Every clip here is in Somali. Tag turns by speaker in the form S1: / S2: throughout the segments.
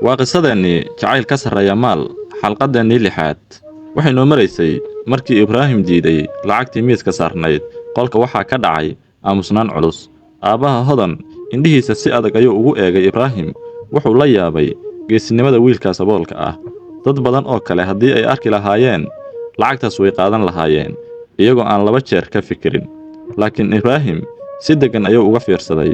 S1: وقصدني جعيل كسر يا مال حلقدني لحاد waxaynu maraysay markii Ibraahim diiday lacagtii miiska saarnayd qolka waxa ka dhacay aamusnaan culus aabaha hodan indhihiisa si adag ayuu ugu eegay Ibraahim wuxuu la yaabay geesinimada wiilka saboolka ah dad badan oo kale haddii ay arki lahaayeen lacagtaas way qaadan lahaayeen iyagoo aan laba jeer ka fikirin laakiin Ibraahim si degan ayuu uga fiirsaday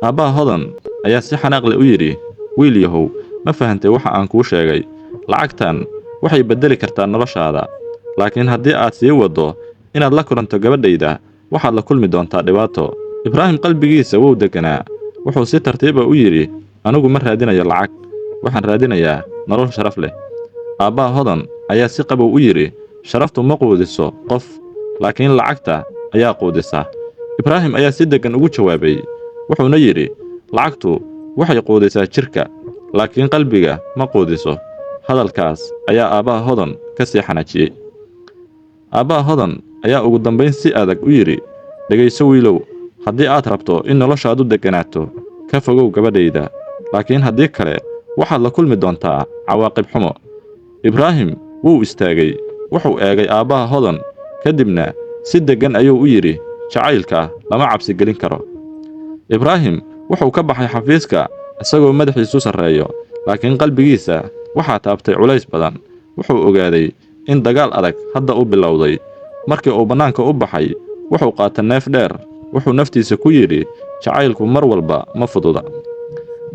S1: aabaha hodan ayaa si xanaaq leh u yiri wiil yahow ma fahantay waxa aan kuu sheegay lacagtan waxay bedeli kartaa noloshaada laakiin haddii aad sii wado inaad la kulanto gabadhayda waxaad la kulmi doontaa dhibaato Ibraahim qalbigiisa wuu deganaa wuxuu si tartiib ah u yiri anigu ma raadinayo lacag waxaan raadinayaa nolol sharaf leh aabaha hodan ayaa si qabow u yiri sharaftu ma quudiso qof laakiin lacagta ayaa quudisa Ibraahim ayaa si degan ugu jawaabay wuxuuna yiri lacagtu waxay quudisaa jirka laakiin qalbiga ma quudiso hadalkaas ayaa aabaha hodan ka sii xanaajiyay aabaha hodan ayaa ugu dambeyn si adag u yiri dhageyso wiilow haddii aad rabto in noloshaadu deganaato ka fogow gabadhayda laakiin haddii kale waxaad la kulmi doontaa cawaaqib xumo Ibraahim wuu istaagay wuxuu eegay aabaha hodan kadibna si degan ayuu u yiri jacaylka lama cabsi gelin karo Ibraahim wuxuu ka baxay xafiiska isagoo madaxiisu sareeyo laakiin qalbigiisa waxaa taabtay culays badan wuxuu ogaaday in dagaal adag hadda u bilowday markii uu banaanka u baxay wuxuu qaatay neef dheer wuxuu naftiisa ku yiri jacaylku mar walba ma fududa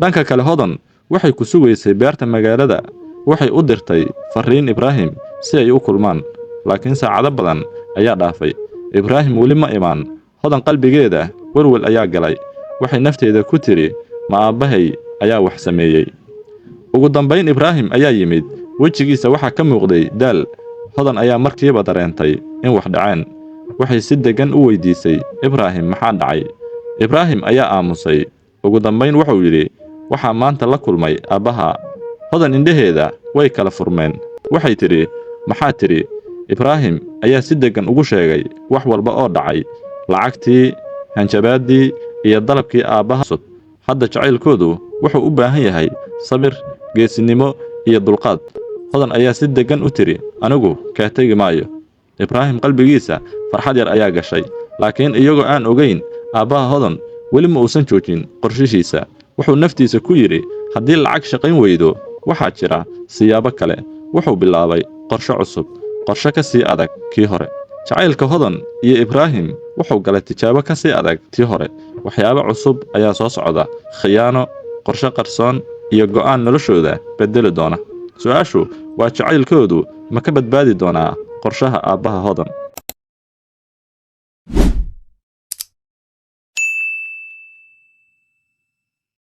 S1: dhanka kale hodan waxay ku sugaysay beerta magaalada waxay u dirtay fariin Ibraahim si ay u kulmaan laakiin saacado badan ayaa dhaafay Ibraahim wali ma imaan hodan qalbigeeda walwal ayaa galay waxay nafteeda ku tiri ma aabahay ayaa wax sameeyay ugu dambeyn Ibraahim ayaa yimid wajigiisa waxa ka muuqday daal hodan ayaa markiiba dareentay in wax dhaceen waxay si degan u weydiisay Ibraahim maxaa dhacay Ibraahim ayaa aamusay ugu dambeyn wuxuu yiri waxa maanta la kulmay aabaha hodan indhaheeda way kala furmeen waxay tiri maxaa tiri Ibraahim ayaa si degan ugu sheegay wax walba oo dhacay lacagtii hanjabaadii iyo dalabkii aabaha hadda jacaylkoodu wuxuu u baahan yahay sabir geesinimo iyo dulqaad hodan ayaa si degan u tiri anigu ka tagi maayo Ibraahim qalbigiisa farxad yar ayaa gashay laakiin iyagoo aan ogeyn aabaha hodan weli ma uusan joojin qorshihiisa wuxuu naftiisa ku yiri haddii lacag shaqayn weydo waxaa jira siyaabo kale wuxuu bilaabay qorshe cusub qorshe ka sii adag kii hore jacaylka hodan iyo Ibraahim wuxuu galay tijaabo ka sii adag tii hore waxyaabo cusub ayaa soo socda khiyaano qorshe qarsoon iyo go'aan noloshooda bedeli doona su'aashu waa jacaylkoodu ma ka badbaadi doonaa qorshaha aabaha hodan